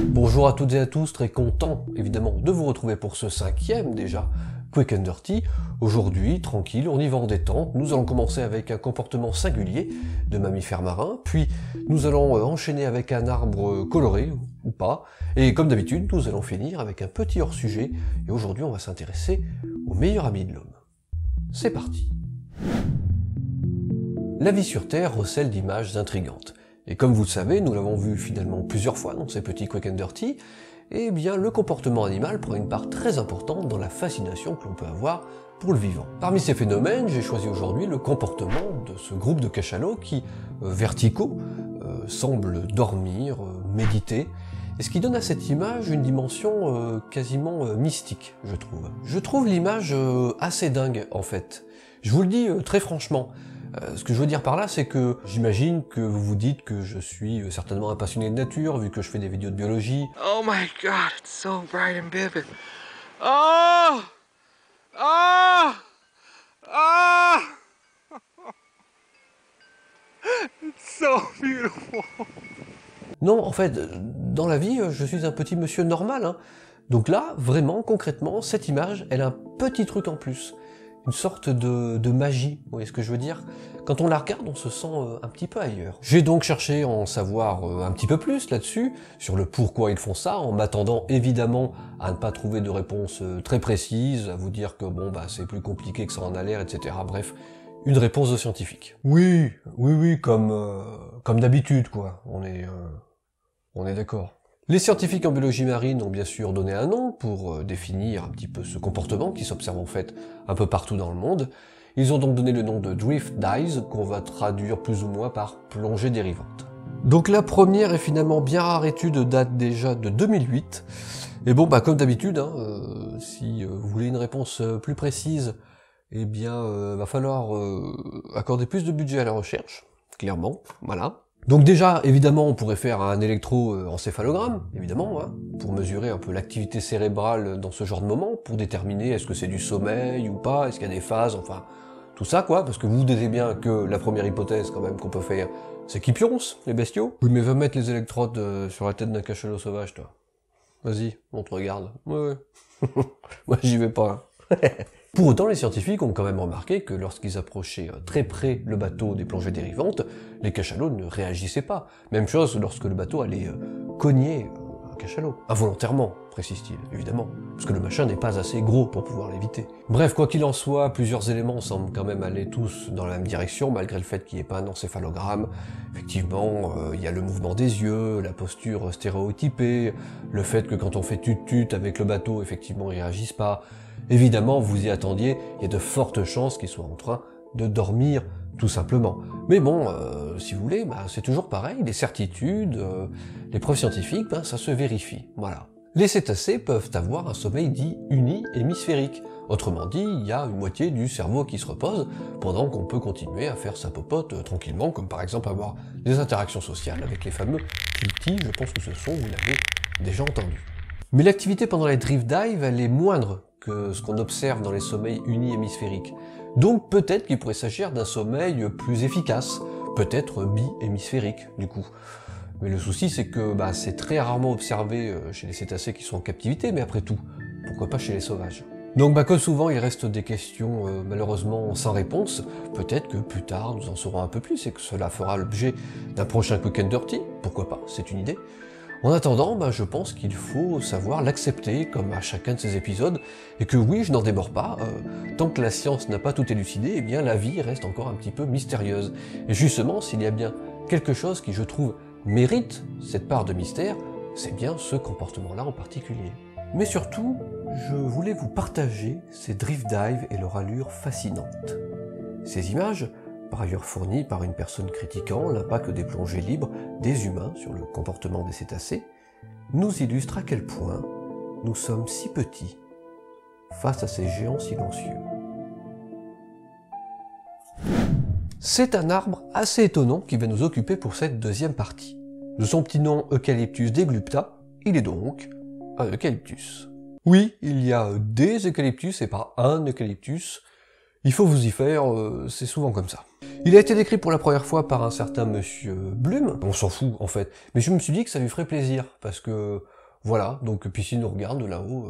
Bonjour à toutes et à tous, très content évidemment de vous retrouver pour ce 5e déjà Quick and Dirty. Aujourd'hui, tranquille, on y va en détente, nous allons commencer avec un comportement singulier de mammifère marin, puis nous allons enchaîner avec un arbre coloré, ou pas, et comme d'habitude, nous allons finir avec un petit hors-sujet, et aujourd'hui on va s'intéresser au meilleur ami de l'homme. C'est parti. La vie sur Terre recèle d'images intrigantes. Et comme vous le savez, nous l'avons vu finalement plusieurs fois dans ces petits Quick and Dirty, eh bien le comportement animal prend une part très importante dans la fascination que l'on peut avoir pour le vivant. Parmi ces phénomènes, j'ai choisi aujourd'hui le comportement de ce groupe de cachalots qui, verticaux, semblent dormir, méditer, et ce qui donne à cette image une dimension quasiment mystique, je trouve. Je trouve l'image assez dingue en fait. Je vous le dis très franchement. Ce que je veux dire par là, c'est que j'imagine que vous vous dites que je suis certainement un passionné de nature, vu que je fais des vidéos de biologie. Oh my god, it's so bright and vivid. Oh! Oh! Oh! It's so beautiful. Non, en fait, dans la vie, je suis un petit monsieur normal, hein. Donc là, vraiment, concrètement, cette image, elle a un petit truc en plus. Une sorte de magie, vous voyez ce que je veux dire? Quand on la regarde, on se sent un petit peu ailleurs. J'ai donc cherché à en savoir un petit peu plus là-dessus, sur le pourquoi ils font ça, en m'attendant évidemment à ne pas trouver de réponse très précise, à vous dire que bon bah c'est plus compliqué que ça en a l'air, etc. Bref, une réponse de scientifique. Oui, comme d'habitude quoi, on est d'accord. Les scientifiques en biologie marine ont bien sûr donné un nom pour définir un petit peu ce comportement qui s'observe en fait un peu partout dans le monde. Ils ont donc donné le nom de drift dives, qu'on va traduire plus ou moins par plongée dérivante. Donc la première et finalement bien rare étude date déjà de 2008. Et bon, bah comme d'habitude, hein, si vous voulez une réponse plus précise, eh bien va falloir accorder plus de budget à la recherche, clairement, voilà. Donc déjà, évidemment, on pourrait faire un électroencéphalogramme, évidemment, hein, pour mesurer un peu l'activité cérébrale dans ce genre de moment, pour déterminer est-ce que c'est du sommeil ou pas, est-ce qu'il y a des phases, enfin, tout ça quoi, parce que vous vous doutez bien que la première hypothèse quand même qu'on peut faire, c'est qu'ils pioncent, les bestiaux. Oui, mais va mettre les électrodes sur la tête d'un cachalot sauvage, toi. Vas-y, on te regarde. Ouais. Moi, j'y vais pas. Hein. Pour autant, les scientifiques ont quand même remarqué que lorsqu'ils approchaient très près le bateau des plongées dérivantes, les cachalots ne réagissaient pas. Même chose lorsque le bateau allait cogner un cachalot. Involontairement, précise-t-il, évidemment, parce que le machin n'est pas assez gros pour pouvoir l'éviter. Bref, quoi qu'il en soit, plusieurs éléments semblent quand même aller tous dans la même direction, malgré le fait qu'il n'y ait pas un encéphalogramme. Effectivement, il y a le mouvement des yeux, la posture stéréotypée, le fait que quand on fait tut-tut avec le bateau, effectivement, ils réagissent pas. Évidemment, vous y attendiez, il y a de fortes chances qu'ils soient en train de dormir, tout simplement. Mais bon, si vous voulez, bah, c'est toujours pareil, les certitudes, les preuves scientifiques, bah, ça se vérifie, voilà. Les cétacés peuvent avoir un sommeil dit uni-hémisphérique. Autrement dit, il y a une moitié du cerveau qui se repose, pendant qu'on peut continuer à faire sa popote tranquillement, comme par exemple avoir des interactions sociales avec les fameux tiltis, je pense que ce sont, vous l'avez déjà entendu. Mais l'activité pendant les drift dives, elle est moindre que ce qu'on observe dans les sommeils uni-hémisphériques. Donc peut-être qu'il pourrait s'agir d'un sommeil plus efficace, peut-être bi-hémisphérique du coup. Mais le souci c'est que c'est très rarement observé chez les cétacés qui sont en captivité, mais après tout, pourquoi pas chez les sauvages. Donc comme souvent il reste des questions malheureusement sans réponse, peut-être que plus tard nous en saurons un peu plus et que cela fera l'objet d'un prochain Quick and Dirty, pourquoi pas, c'est une idée. En attendant, je pense qu'il faut savoir l'accepter comme à chacun de ces épisodes, et que oui, je n'en démords pas, tant que la science n'a pas tout élucidé, eh bien la vie reste encore un petit peu mystérieuse. Et justement, s'il y a bien quelque chose qui, je trouve, mérite cette part de mystère, c'est bien ce comportement-là en particulier. Mais surtout, je voulais vous partager ces drift dives et leur allure fascinante. Ces images, par ailleurs fournie par une personne critiquant l'impact des plongées libres des humains sur le comportement des cétacés, nous illustre à quel point nous sommes si petits face à ces géants silencieux. C'est un arbre assez étonnant qui va nous occuper pour cette deuxième partie. De son petit nom Eucalyptus deglupta, il est donc un eucalyptus. Oui, il y a des eucalyptus et pas un eucalyptus. Il faut vous y faire, c'est souvent comme ça. Il a été décrit pour la première fois par un certain monsieur Blum, on s'en fout en fait, mais je me suis dit que ça lui ferait plaisir, parce que voilà, donc puis s'il nous regarde de là-haut,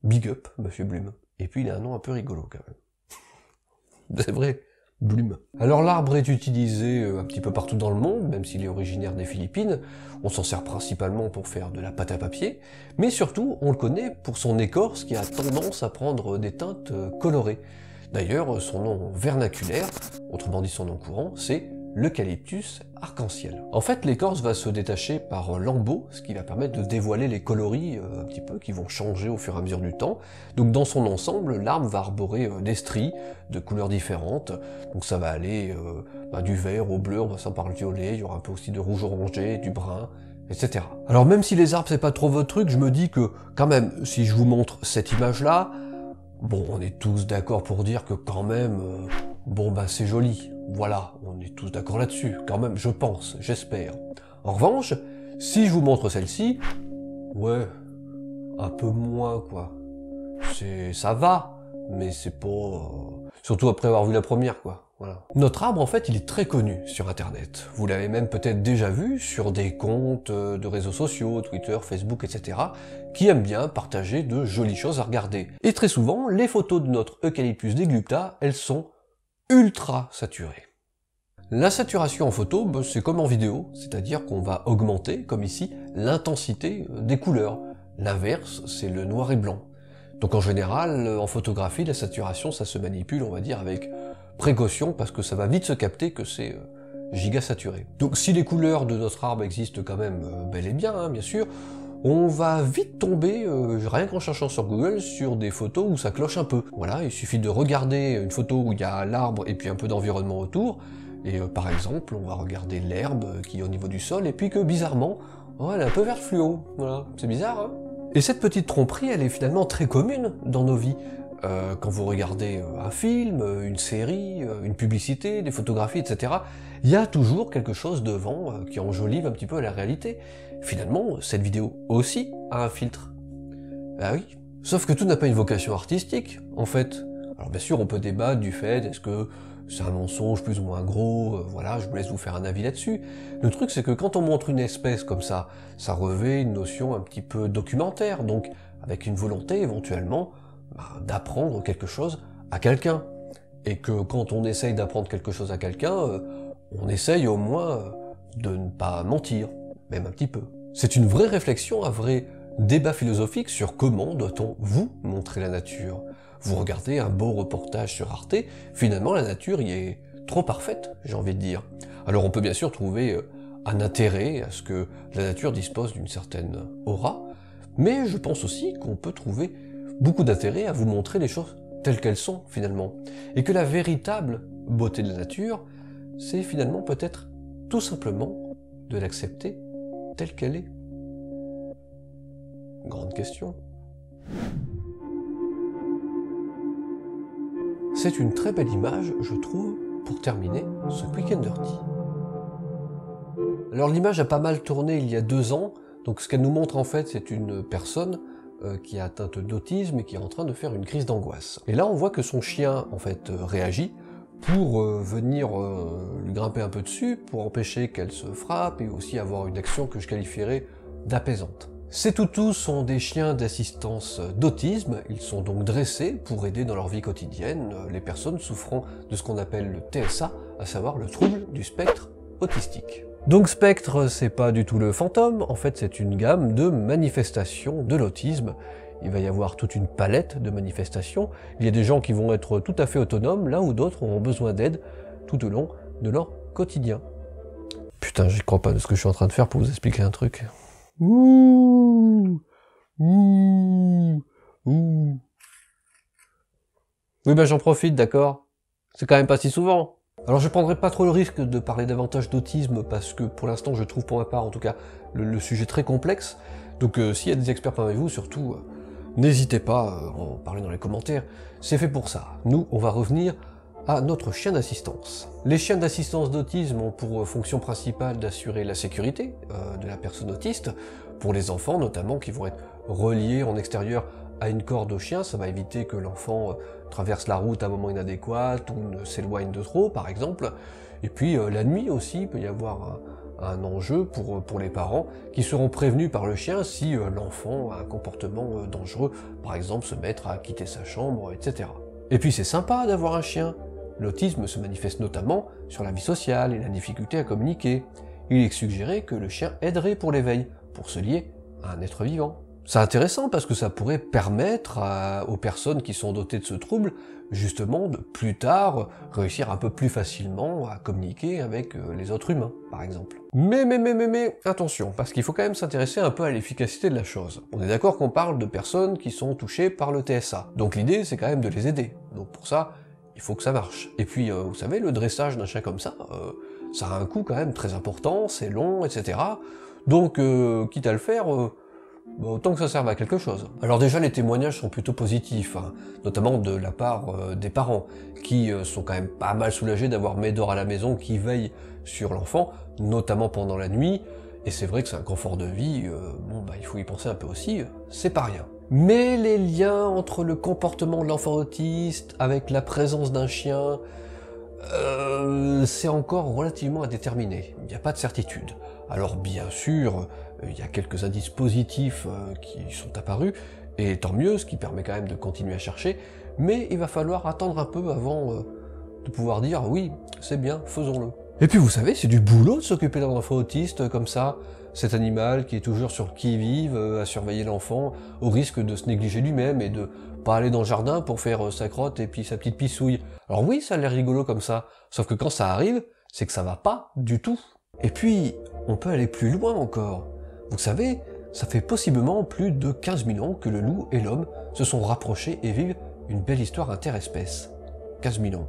big up monsieur Blum. Et puis il a un nom un peu rigolo quand même. C'est vrai, Blum. Alors l'arbre est utilisé un petit peu partout dans le monde, même s'il est originaire des Philippines, on s'en sert principalement pour faire de la pâte à papier, mais surtout on le connaît pour son écorce qui a tendance à prendre des teintes colorées. D'ailleurs, son nom vernaculaire, autrement dit son nom courant, c'est l'eucalyptus arc-en-ciel. En fait, l'écorce va se détacher par lambeaux, ce qui va permettre de dévoiler les coloris un petit peu, qui vont changer au fur et à mesure du temps. Donc dans son ensemble, l'arbre va arborer des stries de couleurs différentes. Donc ça va aller du vert au bleu, on va s'en parler violet, il y aura un peu aussi de rouge orangé, du brun, etc. Alors même si les arbres c'est pas trop votre truc, je me dis que quand même, si je vous montre cette image-là, bon, on est tous d'accord pour dire que quand même, c'est joli. Voilà, on est tous d'accord là-dessus, quand même, je pense, j'espère. En revanche, si je vous montre celle-ci, ouais, un peu moins, quoi. Ça va, mais c'est pas... surtout après avoir vu la première, quoi. Voilà. Notre arbre, en fait, il est très connu sur Internet. Vous l'avez même peut-être déjà vu sur des comptes de réseaux sociaux, Twitter, Facebook, etc., qui aiment bien partager de jolies choses à regarder. Et très souvent, les photos de notre Eucalyptus deglupta, elles sont ultra saturées. La saturation en photo, c'est comme en vidéo, c'est-à-dire qu'on va augmenter, comme ici, l'intensité des couleurs. L'inverse, c'est le noir et blanc. Donc en général, en photographie, la saturation, ça se manipule, on va dire, avec précaution, parce que ça va vite se capter que c'est giga saturé. Donc si les couleurs de notre arbre existent quand même bel et bien, hein, bien sûr, on va vite tomber, rien qu'en cherchant sur Google, sur des photos où ça cloche un peu. Voilà, il suffit de regarder une photo où il y a l'arbre et puis un peu d'environnement autour, et par exemple, on va regarder l'herbe qui est au niveau du sol, et puis que bizarrement, elle est un peu vert fluo. Voilà, c'est bizarre, hein? Et cette petite tromperie, elle est finalement très commune dans nos vies. Quand vous regardez un film, une série, une publicité, des photographies, etc., il y a toujours quelque chose devant qui enjolive un petit peu la réalité. Finalement, cette vidéo aussi a un filtre. Ah oui. Sauf que tout n'a pas une vocation artistique, en fait. Alors bien sûr, on peut débattre du fait, est-ce que c'est un mensonge plus ou moins gros, voilà, je vous laisse vous faire un avis là-dessus. Le truc, c'est que quand on montre une espèce comme ça revêt une notion un petit peu documentaire, donc avec une volonté éventuellement d'apprendre quelque chose à quelqu'un. Et que quand on essaye d'apprendre quelque chose à quelqu'un, on essaye au moins de ne pas mentir, même un petit peu. C'est une vraie réflexion, un vrai débat philosophique sur comment doit-on vous montrer la nature. Vous regardez un beau reportage sur Arte, finalement la nature y est trop parfaite, j'ai envie de dire. Alors on peut bien sûr trouver un intérêt à ce que la nature dispose d'une certaine aura, mais je pense aussi qu'on peut trouver beaucoup d'intérêt à vous montrer les choses telles qu'elles sont finalement. Et que la véritable beauté de la nature, c'est finalement peut-être tout simplement de l'accepter telle qu'elle est. Grande question. C'est une très belle image, je trouve, pour terminer ce Quick and Dirty. Alors l'image a pas mal tourné il y a 2 ans, donc ce qu'elle nous montre en fait, c'est une personne qui est atteinte d'autisme et qui est en train de faire une crise d'angoisse. Et là on voit que son chien en fait réagit pour venir lui grimper un peu dessus, pour empêcher qu'elle se frappe et aussi avoir une action que je qualifierais d'apaisante. Ces toutous sont des chiens d'assistance d'autisme, ils sont donc dressés pour aider dans leur vie quotidienne les personnes souffrant de ce qu'on appelle le TSA, à savoir le trouble du spectre autistique. Donc spectre, c'est pas du tout le fantôme, en fait c'est une gamme de manifestations de l'autisme. Il va y avoir toute une palette de manifestations, il y a des gens qui vont être tout à fait autonomes, là où d'autres auront besoin d'aide tout au long de leur quotidien. Putain, j'y crois pas de ce que je suis en train de faire pour vous expliquer un truc. Ouh, ouh, ouh. Oui, j'en profite, d'accord. C'est quand même pas si souvent. Alors je prendrai pas trop le risque de parler davantage d'autisme parce que pour l'instant je trouve pour ma part en tout cas le sujet très complexe. Donc s'il y a des experts parmi vous, surtout n'hésitez pas à en parler dans les commentaires. C'est fait pour ça. Nous, on va revenir à notre chien d'assistance. Les chiens d'assistance d'autisme ont pour fonction principale d'assurer la sécurité de la personne autiste, pour les enfants notamment qui vont être reliés en extérieur à une corde au chien, ça va éviter que l'enfant traverse la route à un moment inadéquat ou ne s'éloigne de trop, par exemple. Et puis la nuit aussi, il peut y avoir un enjeu pour les parents qui seront prévenus par le chien si l'enfant a un comportement dangereux, par exemple se mettre à quitter sa chambre, etc. Et puis c'est sympa d'avoir un chien. L'autisme se manifeste notamment sur la vie sociale et la difficulté à communiquer. Il est suggéré que le chien aiderait pour l'éveil, pour se lier à un être vivant. C'est intéressant parce que ça pourrait permettre aux personnes qui sont dotées de ce trouble, justement, de plus tard réussir un peu plus facilement à communiquer avec les autres humains, par exemple. Mais, attention, parce qu'il faut quand même s'intéresser un peu à l'efficacité de la chose. On est d'accord qu'on parle de personnes qui sont touchées par le TSA. Donc l'idée, c'est quand même de les aider. Donc pour ça, il faut que ça marche. Et puis, vous savez, le dressage d'un chien comme ça a un coût quand même très important, c'est long, etc. Donc, quitte à le faire, autant que ça serve à quelque chose. Alors déjà, les témoignages sont plutôt positifs, hein, notamment de la part des parents, qui sont quand même pas mal soulagés d'avoir Médor à la maison qui veille sur l'enfant, notamment pendant la nuit, et c'est vrai que c'est un confort de vie, il faut y penser un peu aussi, c'est pas rien. Mais les liens entre le comportement de l'enfant autiste avec la présence d'un chien, c'est encore relativement à déterminer, il n'y a pas de certitude. Alors bien sûr, il y a quelques indices positifs qui sont apparus, et tant mieux, ce qui permet quand même de continuer à chercher, mais il va falloir attendre un peu avant de pouvoir dire oui, c'est bien, faisons-le. Et puis vous savez, c'est du boulot de s'occuper d'un enfant autiste comme ça, cet animal qui est toujours sur le qui-vive, à surveiller l'enfant, au risque de se négliger lui-même et de pas aller dans le jardin pour faire sa crotte et puis sa petite pissouille. Alors oui, ça a l'air rigolo comme ça, sauf que quand ça arrive, c'est que ça va pas du tout. Et puis, on peut aller plus loin encore. Vous savez, ça fait possiblement plus de 15 000 ans que le loup et l'homme se sont rapprochés et vivent une belle histoire interespèce. 15 000 ans.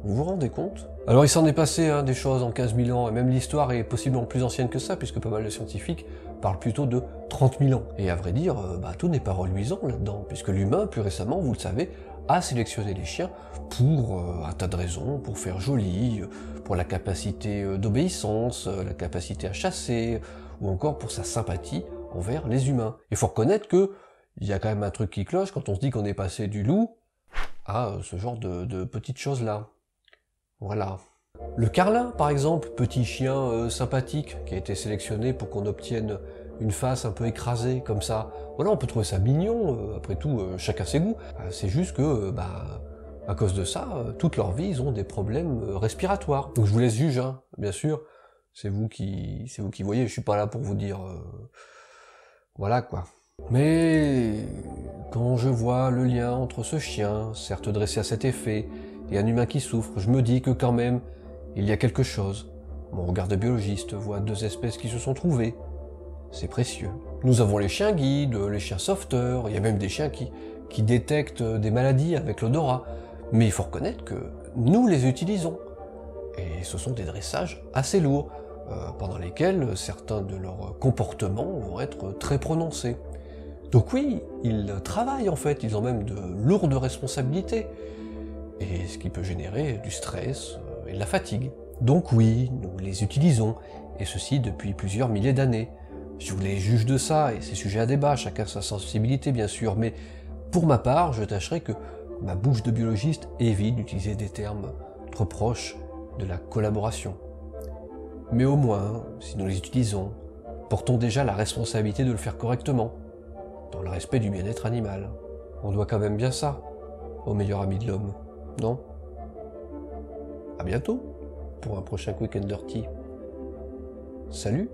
Vous vous rendez compte? Alors il s'en est passé des choses en 15 000 ans, et même l'histoire est possiblement plus ancienne que ça, puisque pas mal de scientifiques parlent plutôt de 30 000 ans. Et à vrai dire, tout n'est pas reluisant là-dedans, puisque l'humain, plus récemment, vous le savez, a sélectionné les chiens pour un tas de raisons, pour faire joli, pour la capacité d'obéissance, la capacité à chasser, ou encore pour sa sympathie envers les humains. Il faut reconnaître que il y a quand même un truc qui cloche quand on se dit qu'on est passé du loup à ce genre de petites choses-là. Voilà. Le carlin, par exemple, petit chien sympathique, qui a été sélectionné pour qu'on obtienne une face un peu écrasée, comme ça. Voilà, on peut trouver ça mignon, après tout, chacun ses goûts. C'est juste que, à cause de ça, toute leur vie, ils ont des problèmes respiratoires. Donc je vous laisse juger, hein, bien sûr. C'est vous qui voyez, je suis pas là pour vous dire... Voilà, quoi. Mais quand je vois le lien entre ce chien, certes dressé à cet effet, et un humain qui souffre, je me dis que quand même, il y a quelque chose. Mon regard de biologiste voit deux espèces qui se sont trouvées. C'est précieux. Nous avons les chiens guides, les chiens sauveteurs, il y a même des chiens qui détectent des maladies avec l'odorat. Mais il faut reconnaître que nous les utilisons. Et ce sont des dressages assez lourds, pendant lesquels certains de leurs comportements vont être très prononcés. Donc oui, ils travaillent en fait, ils ont même de lourdes responsabilités. Et ce qui peut générer du stress et de la fatigue. Donc oui, nous les utilisons, et ceci depuis plusieurs milliers d'années. Je vous les juge de ça, et c'est sujet à débat, chacun sa sensibilité bien sûr, mais pour ma part, je tâcherai que ma bouche de biologiste évite d'utiliser des termes trop proches de la collaboration. Mais au moins, si nous les utilisons, portons déjà la responsabilité de le faire correctement, dans le respect du bien-être animal. On doit quand même bien ça au meilleur ami de l'homme, non? À bientôt pour un prochain Quick and Dirty. Salut!